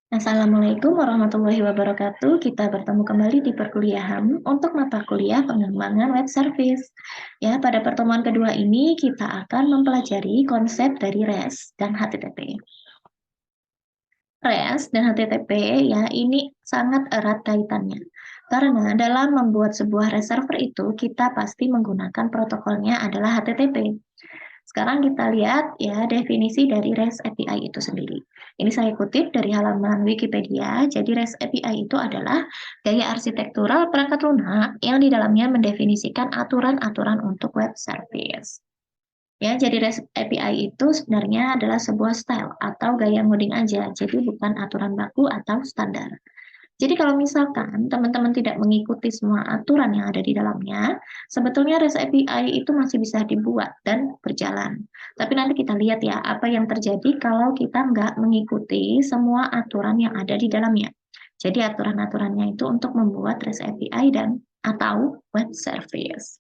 Assalamualaikum warahmatullahi wabarakatuh. Kita bertemu kembali di perkuliahan untuk mata kuliah pengembangan web service. Ya, pada pertemuan kedua ini kita akan mempelajari konsep dari REST dan HTTP. REST dan HTTP ya ini sangat erat kaitannya. Karena dalam membuat sebuah REST server itu kita pasti menggunakan protokolnya adalah HTTP. Sekarang kita lihat ya definisi dari REST API itu sendiri. Ini saya kutip dari halaman Wikipedia. Jadi REST API itu adalah gaya arsitektural perangkat lunak yang di dalamnya mendefinisikan aturan-aturan untuk web service. Ya, jadi REST API itu sebenarnya adalah sebuah style atau gaya ngoding aja, jadi bukan aturan baku atau standar. Jadi kalau misalkan teman-teman tidak mengikuti semua aturan yang ada di dalamnya, sebetulnya REST API itu masih bisa dibuat dan berjalan. Tapi nanti kita lihat ya, apa yang terjadi kalau kita nggak mengikuti semua aturan yang ada di dalamnya. Jadi aturan-aturannya itu untuk membuat REST API dan atau web service.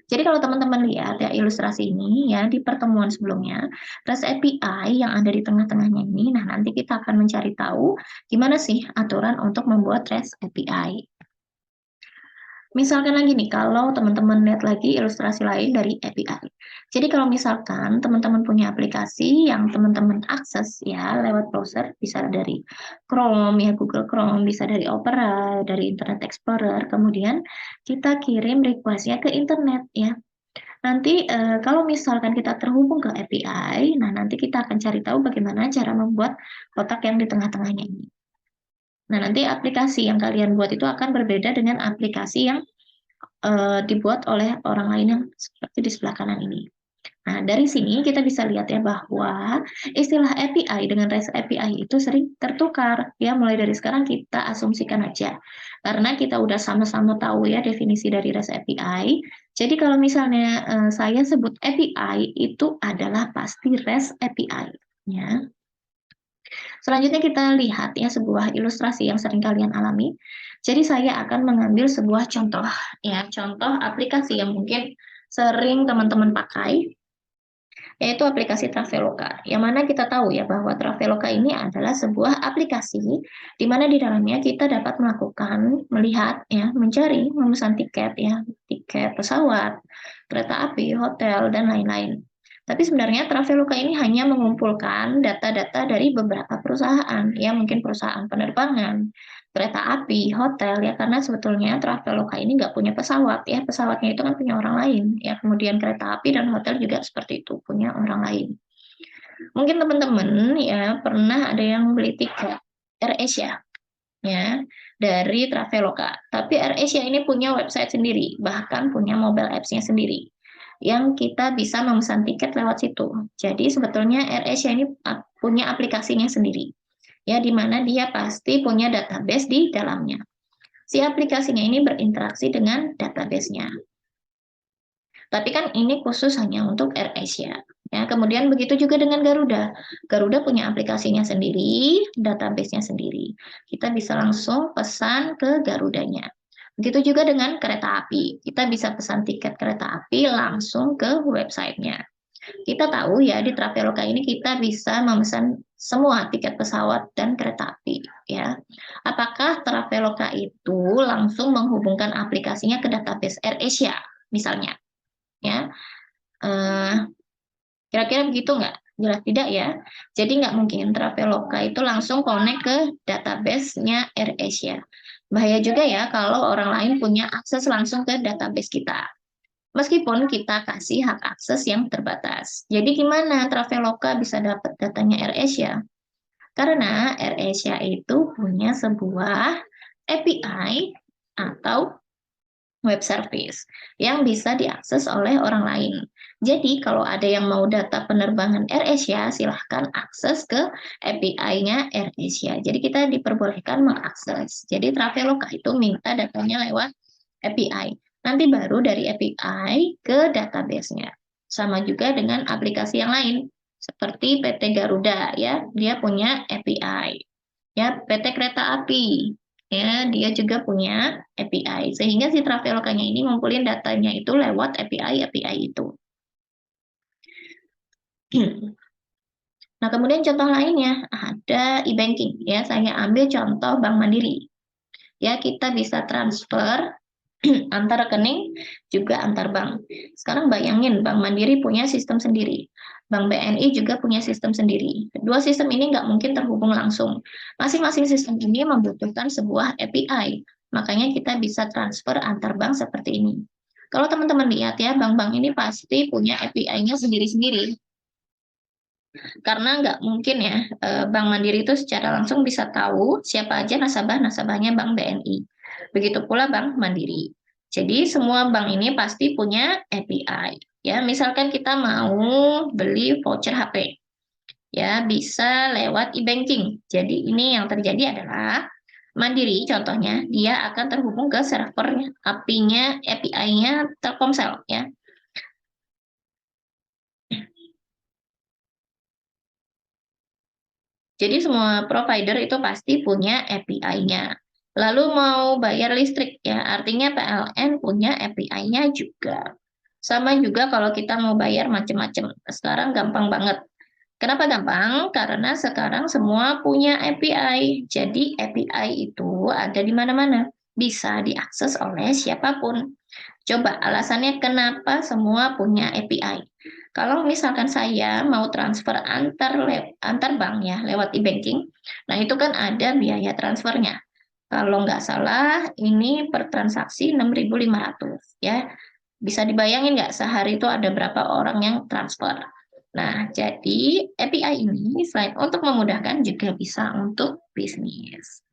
Jadi kalau teman-teman lihat ya ilustrasi ini ya di pertemuan sebelumnya, REST API yang ada di tengah-tengahnya ini, nah nanti kita akan mencari tahu gimana sih aturan untuk membuat REST API. Misalkan lagi nih, kalau teman-teman lihat lagi ilustrasi lain dari API. Jadi kalau misalkan teman-teman punya aplikasi yang teman-teman akses ya lewat browser, bisa dari Chrome ya Google Chrome, bisa dari Opera, dari Internet Explorer, kemudian kita kirim request-nya ke internet ya. Nanti kalau misalkan kita terhubung ke API, nah nanti kita akan cari tahu bagaimana cara membuat kotak yang di tengah-tengahnya ini. Nah, nanti aplikasi yang kalian buat itu akan berbeda dengan aplikasi yang dibuat oleh orang lain yang seperti di sebelah kanan ini. Nah, dari sini kita bisa lihat ya bahwa istilah API dengan REST API itu sering tertukar. Ya, mulai dari sekarang kita asumsikan aja. Karena kita udah sama-sama tahu ya definisi dari REST API. Jadi kalau misalnya saya sebut API itu adalah pasti REST API. Ya. Selanjutnya kita lihat ya sebuah ilustrasi yang sering kalian alami. Jadi saya akan mengambil sebuah contoh ya, contoh aplikasi yang mungkin sering teman-teman pakai yaitu aplikasi Traveloka. Yang mana kita tahu ya bahwa Traveloka ini adalah sebuah aplikasi di mana di dalamnya kita dapat melakukan, melihat ya, mencari, memesan tiket ya, tiket pesawat, kereta api, hotel dan lain-lain. Tapi sebenarnya Traveloka ini hanya mengumpulkan data-data dari beberapa perusahaan, ya mungkin perusahaan penerbangan, kereta api, hotel ya karena sebetulnya Traveloka ini nggak punya pesawat ya pesawatnya itu kan punya orang lain ya kemudian kereta api dan hotel juga seperti itu punya orang lain. Mungkin teman-teman ya pernah ada yang beli tiket AirAsia ya dari Traveloka. Tapi AirAsia ini punya website sendiri, bahkan punya mobile apps-nya sendiri yang kita bisa memesan tiket lewat situ. Jadi sebetulnya AirAsia ini punya aplikasinya sendiri. Ya, di mana dia pasti punya database di dalamnya. Si aplikasinya ini berinteraksi dengan database-nya. Tapi kan ini khusus hanya untuk AirAsia. Ya, kemudian begitu juga dengan Garuda. Garuda punya aplikasinya sendiri, database-nya sendiri. Kita bisa langsung pesan ke Garudanya. Begitu juga dengan kereta api. Kita bisa pesan tiket kereta api langsung ke websitenya. Kita tahu ya di Traveloka ini kita bisa memesan semua tiket pesawat dan kereta api ya. Apakah Traveloka itu langsung menghubungkan aplikasinya ke database AirAsia misalnya ya? Kira-kira begitu nggak? Jelas tidak ya. Jadi nggak mungkin Traveloka itu langsung connect ke database-nya AirAsia. Bahaya juga ya kalau orang lain punya akses langsung ke database kita. Meskipun kita kasih hak akses yang terbatas. Jadi gimana Traveloka bisa dapat datanya AirAsia? Karena AirAsia itu punya sebuah API atau web service yang bisa diakses oleh orang lain. Jadi kalau ada yang mau data penerbangan AirAsia, silahkan akses ke API-nya AirAsia. Jadi kita diperbolehkan mengakses. Jadi Traveloka itu minta datanya lewat API. Nanti baru dari API ke database-nya. Sama juga dengan aplikasi yang lain, seperti PT Garuda ya, dia punya API. Ya, PT Kereta Api ya dia juga punya API sehingga si Travelokanya ini ngumpulin datanya itu lewat API itu. Nah, kemudian contoh lainnya ada e-banking ya. Saya ambil contoh Bank Mandiri. Ya, kita bisa transfer antar rekening juga antar bank. Sekarang bayangin Bank Mandiri punya sistem sendiri. Bank BNI juga punya sistem sendiri. Dua sistem ini nggak mungkin terhubung langsung. Masing-masing sistem ini membutuhkan sebuah API. Makanya kita bisa transfer antar bank seperti ini. Kalau teman-teman lihat ya, bank-bank ini pasti punya API-nya sendiri-sendiri. Karena nggak mungkin ya, Bank Mandiri itu secara langsung bisa tahu siapa aja nasabah-nasabahnya Bank BNI. Begitu pula Bank Mandiri. Jadi semua bank ini pasti punya API. Ya, misalkan kita mau beli voucher HP, ya bisa lewat e-banking. Jadi ini yang terjadi adalah Mandiri contohnya, dia akan terhubung ke server API-nya Telkomsel ya. Jadi semua provider itu pasti punya API-nya. Lalu mau bayar listrik ya, artinya PLN punya API-nya juga. Sama juga kalau kita mau bayar macam-macam. Sekarang gampang banget. Kenapa gampang? Karena sekarang semua punya API. Jadi API itu ada di mana-mana. Bisa diakses oleh siapapun. Coba alasannya kenapa semua punya API. Kalau misalkan saya mau transfer antar bank ya lewat e-banking, nah itu kan ada biaya transfernya. Kalau nggak salah ini per transaksi 6.500 ya. Bisa dibayangin nggak sehari itu ada berapa orang yang transfer. Nah, jadi API ini selain untuk memudahkan juga bisa untuk bisnis.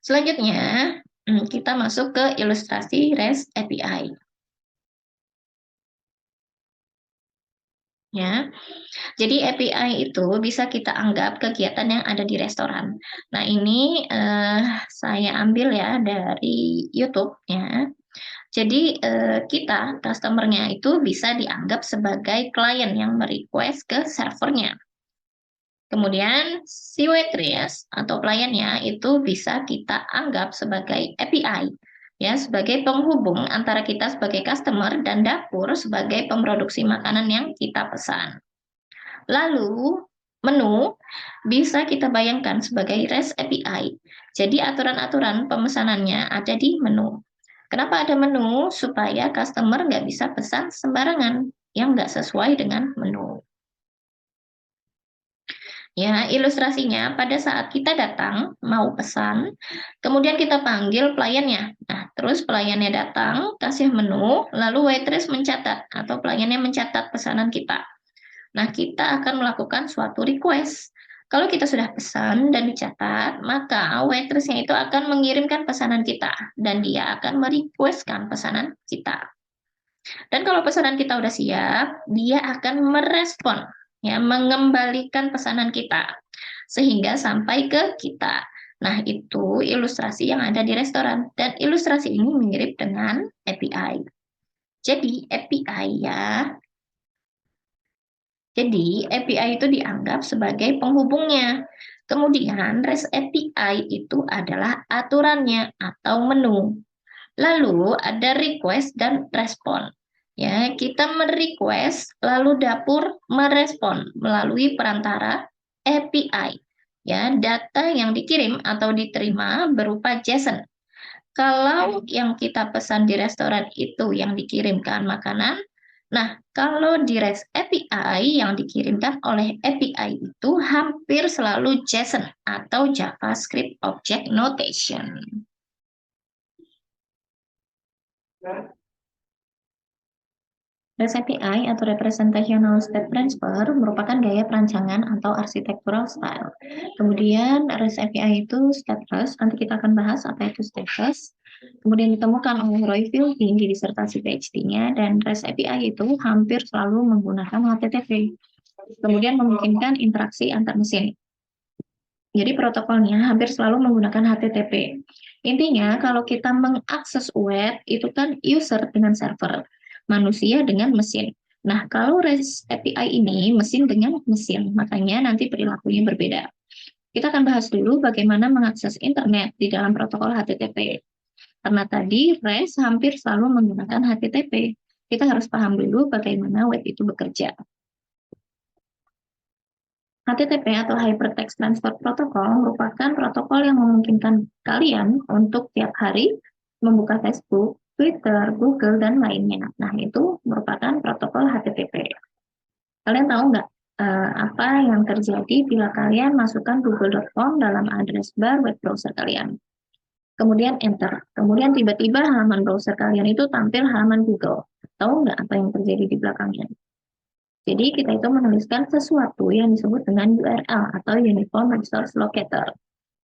Selanjutnya, kita masuk ke ilustrasi REST API. Ya, jadi API itu bisa kita anggap kegiatan yang ada di restoran. Nah, ini saya ambil ya dari YouTube ya. Jadi kita customer-nya itu bisa dianggap sebagai klien yang merequest ke servernya. Kemudian si waitress atau kliennya itu bisa kita anggap sebagai API, ya sebagai penghubung antara kita sebagai customer dan dapur sebagai pemroduksi makanan yang kita pesan. Lalu menu bisa kita bayangkan sebagai REST API. Jadi aturan-aturan pemesanannya ada di menu. Kenapa ada menu? Supaya customer nggak bisa pesan sembarangan yang nggak sesuai dengan menu. Ya, ilustrasinya pada saat kita datang mau pesan, kemudian kita panggil pelayannya. Nah, terus pelayannya datang, kasih menu, lalu waitress mencatat atau pelayannya mencatat pesanan kita. Nah, kita akan melakukan suatu request. Kalau kita sudah pesan dan dicatat, maka waitressnya itu akan mengirimkan pesanan kita dan dia akan merequestkan pesanan kita. Dan kalau pesanan kita udah siap, dia akan merespon, ya, mengembalikan pesanan kita sehingga sampai ke kita. Nah, itu ilustrasi yang ada di restoran dan ilustrasi ini mirip dengan API. Jadi, API ya. Jadi, API itu dianggap sebagai penghubungnya. Kemudian, REST API itu adalah aturannya atau menu. Lalu ada request dan respon. Ya, kita merequest lalu dapur merespon melalui perantara API. Ya, data yang dikirim atau diterima berupa JSON. Kalau yang kita pesan di restoran itu yang dikirimkan makanan, nah kalau di REST API yang dikirimkan oleh API itu hampir selalu JSON atau JavaScript Object Notation. REST API atau Representational State Transfer merupakan gaya perancangan atau architectural style. Kemudian REST API itu stateless, nanti kita akan bahas apa itu stateless. Kemudian ditemukan oleh Roy Fielding di disertasi PhD-nya, dan REST API itu hampir selalu menggunakan HTTP. Kemudian memungkinkan interaksi antar mesin. Jadi protokolnya hampir selalu menggunakan HTTP. Intinya kalau kita mengakses web itu kan user dengan server, manusia dengan mesin. Nah, kalau REST API ini mesin dengan mesin, makanya nanti perilakunya berbeda. Kita akan bahas dulu bagaimana mengakses internet di dalam protokol HTTP. Karena tadi REST hampir selalu menggunakan HTTP. Kita harus paham dulu bagaimana web itu bekerja. HTTP atau Hypertext Transfer Protocol merupakan protokol yang memungkinkan kalian untuk tiap hari membuka Facebook, Twitter, Google, dan lainnya. Nah, itu merupakan protokol HTTP. Kalian tahu nggak apa yang terjadi bila kalian masukkan google.com dalam address bar web browser kalian? Kemudian enter. Kemudian tiba-tiba halaman browser kalian itu tampil halaman Google. Tahu nggak apa yang terjadi di belakangnya? Jadi kita itu menuliskan sesuatu yang disebut dengan URL atau Uniform Resource Locator.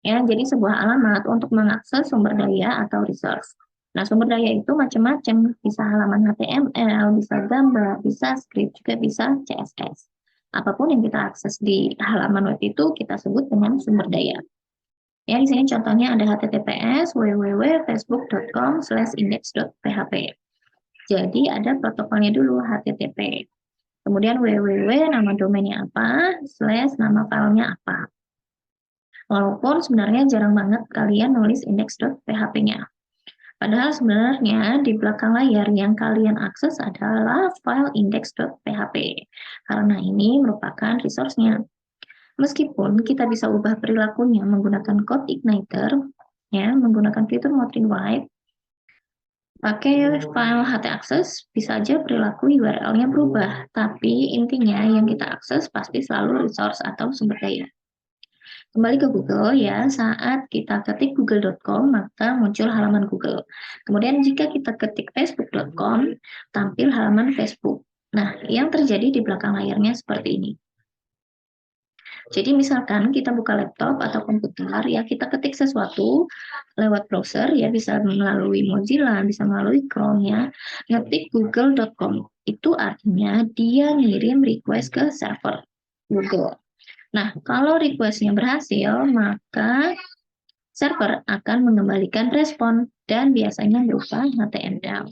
Ya, jadi sebuah alamat untuk mengakses sumber daya atau resource. Nah, sumber daya itu macam-macam, bisa halaman HTML, bisa gambar, bisa script, juga bisa CSS. Apapun yang kita akses di halaman web itu kita sebut dengan sumber daya. Ya, di sini contohnya ada https www.facebook.com/index.php. Jadi ada protokolnya dulu HTTP. Kemudian www nama domainnya apa, slash nama filenya apa. Walaupun sebenarnya jarang banget kalian nulis index.php-nya. Padahal sebenarnya di belakang layar yang kalian akses adalah file index.php. Karena ini merupakan resource-nya. Meskipun kita bisa ubah perilakunya menggunakan code igniter, ya, menggunakan fitur mode rewrite, pakai file htaccess, bisa aja perilaku URL-nya berubah, tapi intinya yang kita akses pasti selalu resource atau sumber daya. Kembali ke Google ya, saat kita ketik google.com maka muncul halaman Google. Kemudian jika kita ketik facebook.com, tampil halaman Facebook. Nah, yang terjadi di belakang layarnya seperti ini. Jadi misalkan kita buka laptop atau komputer, ya kita ketik sesuatu lewat browser, ya bisa melalui Mozilla, bisa melalui Chrome ya, ngetik google.com. Itu artinya dia ngirim request ke server Google. Nah, kalau request-nya berhasil, maka server akan mengembalikan respon dan biasanya berupa HTML.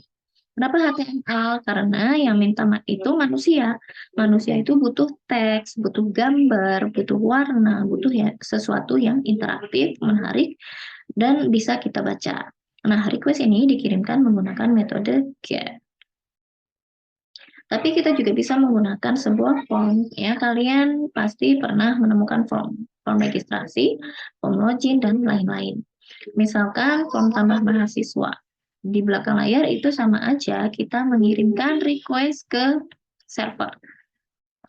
Kenapa HTML? Karena yang minta itu manusia. Manusia itu butuh teks, butuh gambar, butuh warna, butuh ya sesuatu yang interaktif, menarik, dan bisa kita baca. Nah, request ini dikirimkan menggunakan metode GET. Tapi kita juga bisa menggunakan sebuah form. Ya, kalian pasti pernah menemukan form registrasi, form login, dan lain-lain. Misalkan form tambah mahasiswa. Di belakang layar itu sama aja kita mengirimkan request ke server.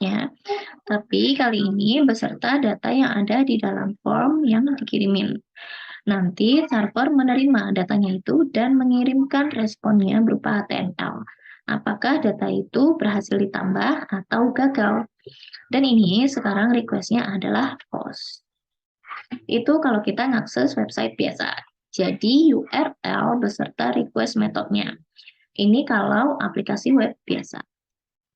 Ya, tapi kali ini beserta data yang ada di dalam form yang dikirimin. Nanti server menerima datanya itu dan mengirimkan responnya berupa HTML. Apakah data itu berhasil ditambah atau gagal? Dan ini sekarang request-nya adalah false. Itu kalau kita ngakses website biasa. Jadi URL beserta request metodenya. Ini kalau aplikasi web biasa.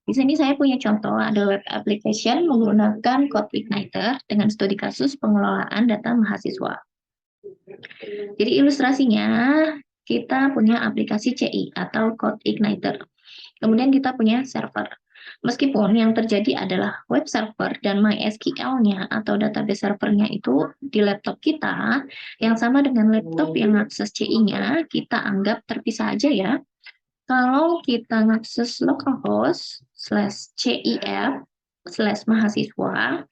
Di sini saya punya contoh, ada web application menggunakan Code Igniter dengan studi kasus pengelolaan data mahasiswa. Jadi ilustrasinya, kita punya aplikasi CI atau Code Igniter. Kemudian kita punya server. Meskipun yang terjadi adalah web server dan MySQL-nya atau database servernya itu di laptop kita, yang sama dengan laptop yang akses CI-nya, kita anggap terpisah aja ya. Kalau kita ngakses localhost /cif/mahasiswa,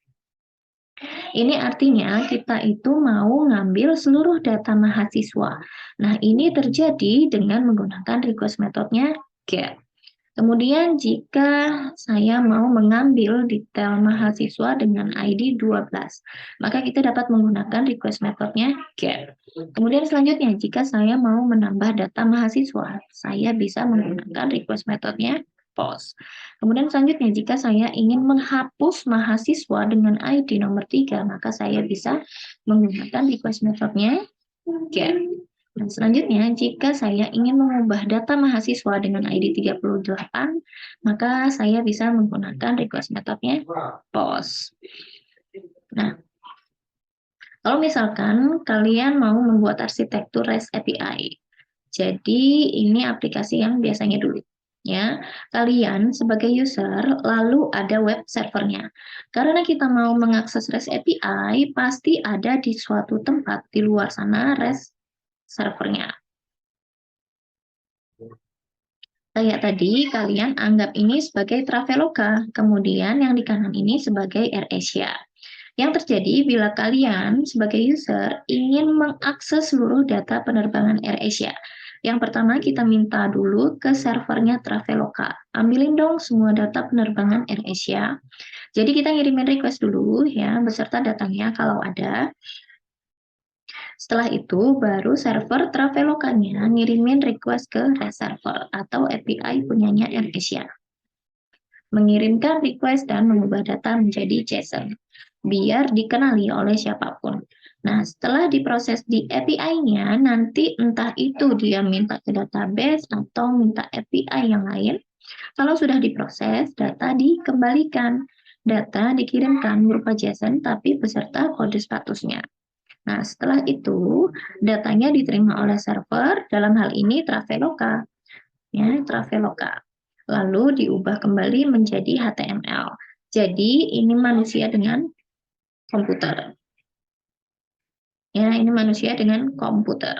ini artinya kita itu mau ngambil seluruh data mahasiswa. Nah, ini terjadi dengan menggunakan request metodenya GET. Kemudian jika saya mau mengambil detail mahasiswa dengan ID 12, maka kita dapat menggunakan request metodenya GET. Kemudian selanjutnya, jika saya mau menambah data mahasiswa, saya bisa menggunakan request metodenya POST. Kemudian selanjutnya, jika saya ingin menghapus mahasiswa dengan ID nomor 3, maka saya bisa menggunakan request metodenya GET. Dan selanjutnya, jika saya ingin mengubah data mahasiswa dengan ID 38, maka saya bisa menggunakan request metodenya POST. Nah, kalau misalkan kalian mau membuat arsitektur REST API, jadi ini aplikasi yang biasanya dulu. Ya, kalian sebagai user lalu ada web servernya. Karena kita mau mengakses REST API, pasti ada di suatu tempat di luar sana REST servernya. Kayak tadi, kalian anggap ini sebagai Traveloka, kemudian yang di kanan ini sebagai AirAsia. Yang terjadi bila kalian sebagai user ingin mengakses seluruh data penerbangan AirAsia. Yang pertama kita minta dulu ke servernya Traveloka. Ambilin dong semua data penerbangan AirAsia. Jadi kita ngirimin request dulu ya beserta datanya kalau ada. Setelah itu baru server Travelokanya ngirimin request ke REST server atau API punyanya AirAsia. Mengirimkan request dan mengubah data menjadi JSON biar dikenali oleh siapapun. Nah, setelah diproses di API-nya, nanti entah itu dia minta ke database atau minta API yang lain. Kalau sudah diproses, data dikembalikan. Data dikirimkan berupa JSON tapi beserta kode statusnya. Nah, setelah itu datanya diterima oleh server, dalam hal ini Traveloka. Ya, Traveloka. Lalu diubah kembali menjadi HTML. Jadi, ini manusia dengan komputer. Ya, ini manusia dengan komputer.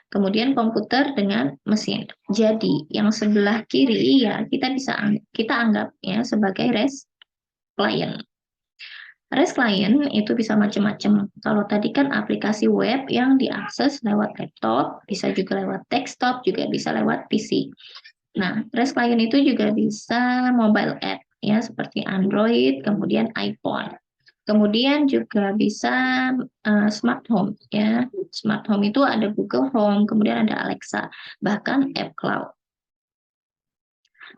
Kemudian komputer dengan mesin. Jadi, yang sebelah kiri ya kita anggap ya sebagai REST client. REST client itu bisa macam-macam. Kalau tadi kan aplikasi web yang diakses lewat laptop, bisa juga lewat desktop, juga bisa lewat PC. Nah, REST client itu juga bisa mobile app ya seperti Android, kemudian iPhone. Kemudian juga bisa smart home ya. Smart home itu ada Google Home, kemudian ada Alexa, bahkan app cloud.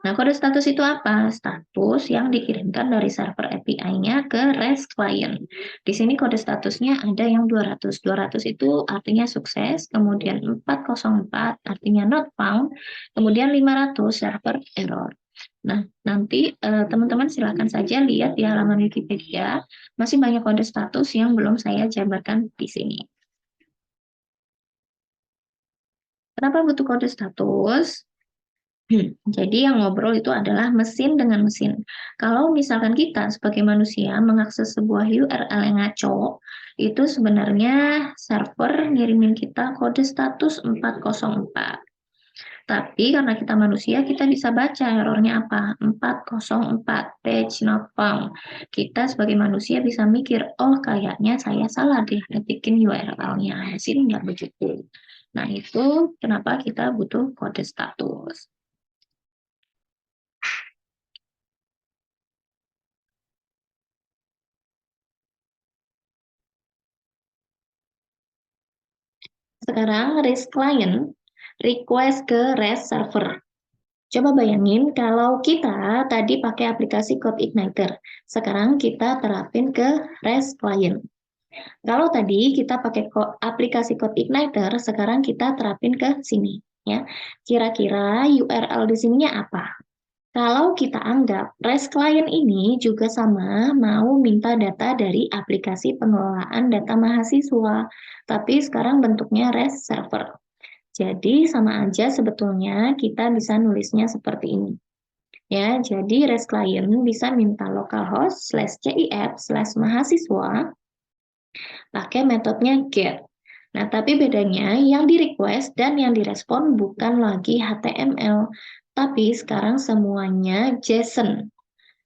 Nah, kode status itu apa? Status yang dikirimkan dari server API-nya ke REST client. Di sini kode statusnya ada yang 200. 200 itu artinya sukses, kemudian 404 artinya not found, kemudian 500 server error. Nah, nanti teman-teman silakan saja lihat di halaman Wikipedia, masih banyak kode status yang belum saya jabarkan di sini. Kenapa butuh kode status? Jadi yang ngobrol itu adalah mesin dengan mesin. Kalau misalkan kita sebagai manusia mengakses sebuah URL yang ngaco, itu sebenarnya server ngirimin kita kode status 404. Tapi karena kita manusia, kita bisa baca errornya apa? 404, page not found. Kita sebagai manusia bisa mikir, oh kayaknya saya salah deh ngetikin URL-nya. Mesin nggak begitu. Nah itu kenapa kita butuh kode status. Sekarang REST client request ke REST server. Coba bayangin kalau kita tadi pakai aplikasi Code Igniter. Sekarang kita terapin ke REST client. Kalau tadi kita pakai aplikasi Code Igniter, sekarang kita terapin ke sini. Ya, kira-kira URL di sininya apa? Kalau kita anggap REST client ini juga sama mau minta data dari aplikasi pengelolaan data mahasiswa, tapi sekarang bentuknya REST server. Jadi sama aja sebetulnya kita bisa nulisnya seperti ini. Ya, jadi REST client bisa minta localhost /cif/mahasiswa pakai metodenya get. Nah, tapi bedanya yang di request dan yang direspon bukan lagi HTML, tapi sekarang semuanya JSON.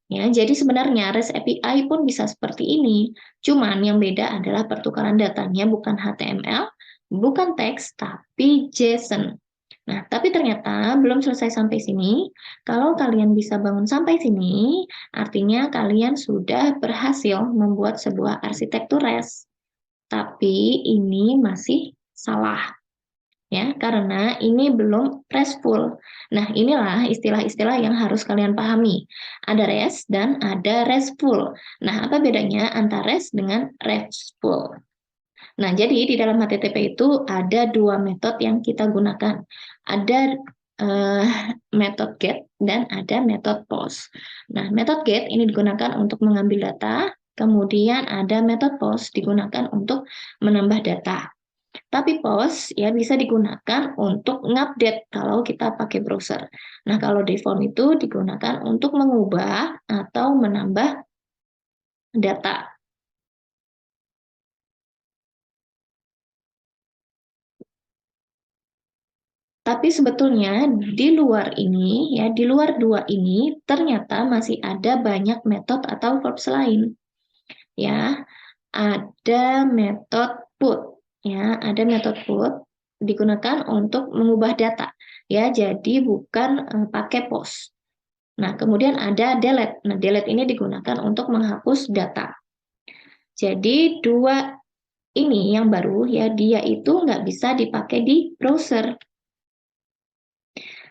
Ya, jadi sebenarnya REST API pun bisa seperti ini. Cuman yang beda adalah pertukaran datanya bukan HTML, bukan teks, tapi JSON. Nah, tapi ternyata belum selesai sampai sini. Kalau kalian bisa bangun sampai sini, artinya kalian sudah berhasil membuat sebuah arsitektur REST. Tapi ini masih salah ya, karena ini belum RESTful. Nah, inilah istilah-istilah yang harus kalian pahami. Ada REST dan ada RESTful. Nah, apa bedanya antara REST dengan RESTful? Nah, jadi di dalam HTTP itu ada dua metode yang kita gunakan. Ada metode GET dan ada metode POST. Nah, metode GET ini digunakan untuk mengambil data, kemudian ada metode POST digunakan untuk menambah data. Tapi POST ya bisa digunakan untuk ngupdate kalau kita pakai browser. Nah, kalau default itu digunakan untuk mengubah atau menambah data. Tapi sebetulnya di luar ini, ya di luar dua ini, ternyata masih ada banyak metode atau verbs lain. Ya, ada metode put, ya, ada metode put digunakan untuk mengubah data, ya, jadi bukan pakai post. Nah, kemudian ada delete. Nah, delete ini digunakan untuk menghapus data. Jadi dua ini yang baru, ya, dia itu nggak bisa dipakai di browser.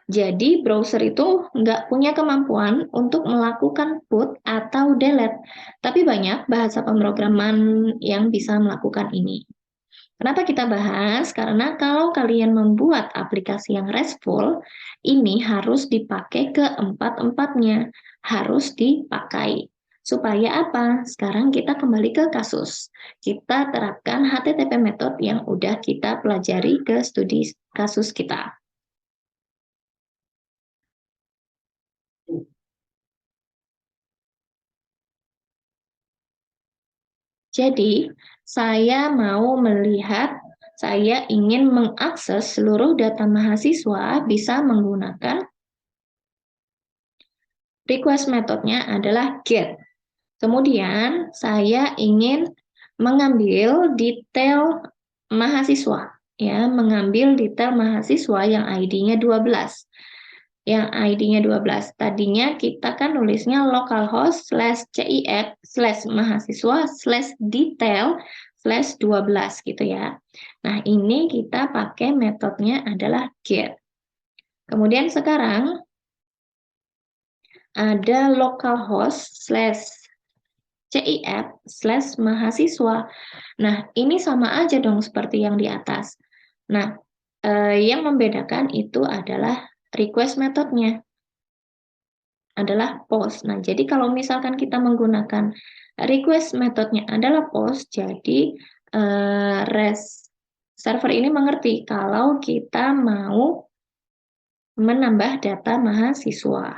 Jadi browser itu nggak punya kemampuan untuk melakukan put atau delete, tapi banyak bahasa pemrograman yang bisa melakukan ini. Kenapa kita bahas? Karena kalau kalian membuat aplikasi yang RESTful, ini harus dipakai keempat-empatnya, harus dipakai. Supaya apa? Sekarang kita kembali ke kasus. Kita terapkan HTTP method yang udah kita pelajari ke studi kasus kita. Jadi, saya mau melihat, saya ingin mengakses seluruh data mahasiswa bisa menggunakan request metodenya adalah get. Kemudian, saya ingin mengambil detail mahasiswa, ya, mengambil detail mahasiswa yang ID-nya 12. Yang ID-nya 12. Tadinya kita kan nulisnya localhost /cif/mahasiswa/detail/12 gitu ya. Nah, ini kita pakai metodenya adalah get. Kemudian sekarang ada localhost/cif/mahasiswa. Nah, ini sama aja dong seperti yang di atas. Nah, yang membedakan itu adalah request metodenya adalah post. Nah, jadi kalau misalkan kita menggunakan request metodenya adalah post, jadi server ini mengerti kalau kita mau menambah data mahasiswa.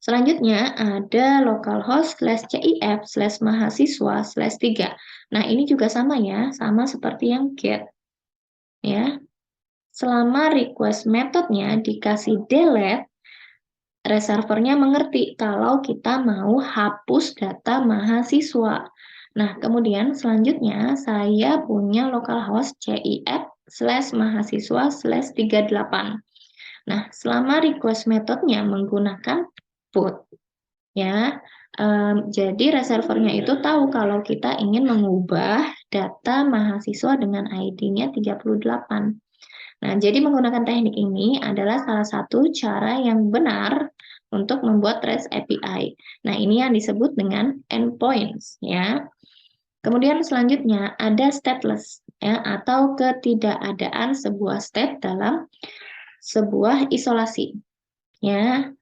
Selanjutnya ada localhost/cif/mahasiswa/3. Nah, ini juga sama ya, sama seperti yang get. Ya. Selama request metodenya dikasih delete, reservernya mengerti kalau kita mau hapus data mahasiswa. Nah, kemudian selanjutnya saya punya localhost cif/mahasiswa/38. Nah, selama request metodenya menggunakan put, ya, jadi reservernya itu tahu kalau kita ingin mengubah data mahasiswa dengan ID-nya 38. Nah, jadi menggunakan teknik ini adalah salah satu cara yang benar untuk membuat REST API. Nah, ini yang disebut dengan endpoints, ya. Kemudian selanjutnya ada stateless, ya, atau ketidakadaan sebuah state dalam sebuah isolasi, ya.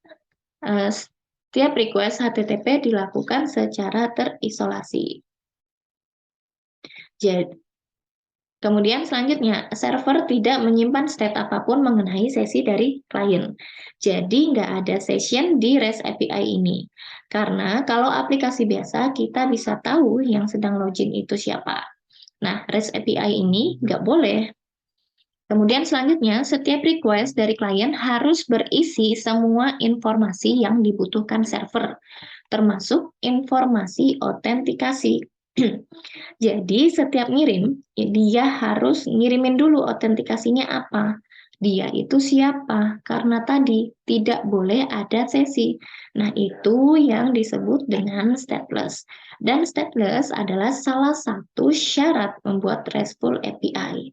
Setiap request HTTP dilakukan secara terisolasi. Jadi, kemudian selanjutnya, server tidak menyimpan state apapun mengenai sesi dari klien. Jadi nggak ada session di REST API ini. Karena kalau aplikasi biasa, kita bisa tahu yang sedang login itu siapa. Nah, REST API ini nggak boleh. Kemudian selanjutnya, setiap request dari klien harus berisi semua informasi yang dibutuhkan server, termasuk informasi autentikasi. Jadi setiap ngirim, dia harus ngirimin dulu autentikasinya apa. Dia itu siapa? Karena tadi tidak boleh ada sesi. Nah, itu yang disebut dengan stateless. Dan stateless adalah salah satu syarat membuat RESTful API.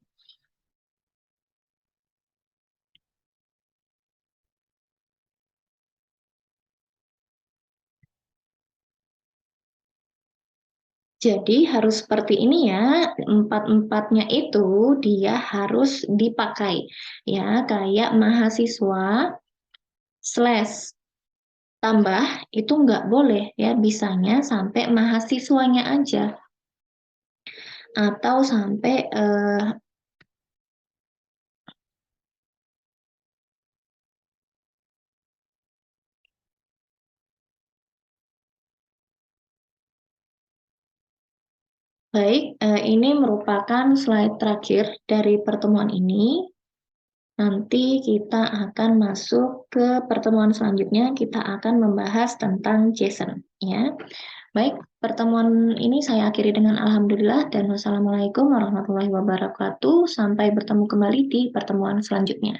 Jadi harus seperti ini ya, empat-empatnya itu dia harus dipakai. Ya, kayak mahasiswa slash tambah itu nggak boleh ya, bisanya sampai mahasiswanya aja. Atau sampai baik, ini merupakan slide terakhir dari pertemuan ini. Nanti kita akan masuk ke pertemuan selanjutnya, kita akan membahas tentang JSON, ya. Baik, Pertemuan ini saya akhiri dengan alhamdulillah dan wassalamualaikum warahmatullahi wabarakatuh. Sampai bertemu kembali di pertemuan selanjutnya.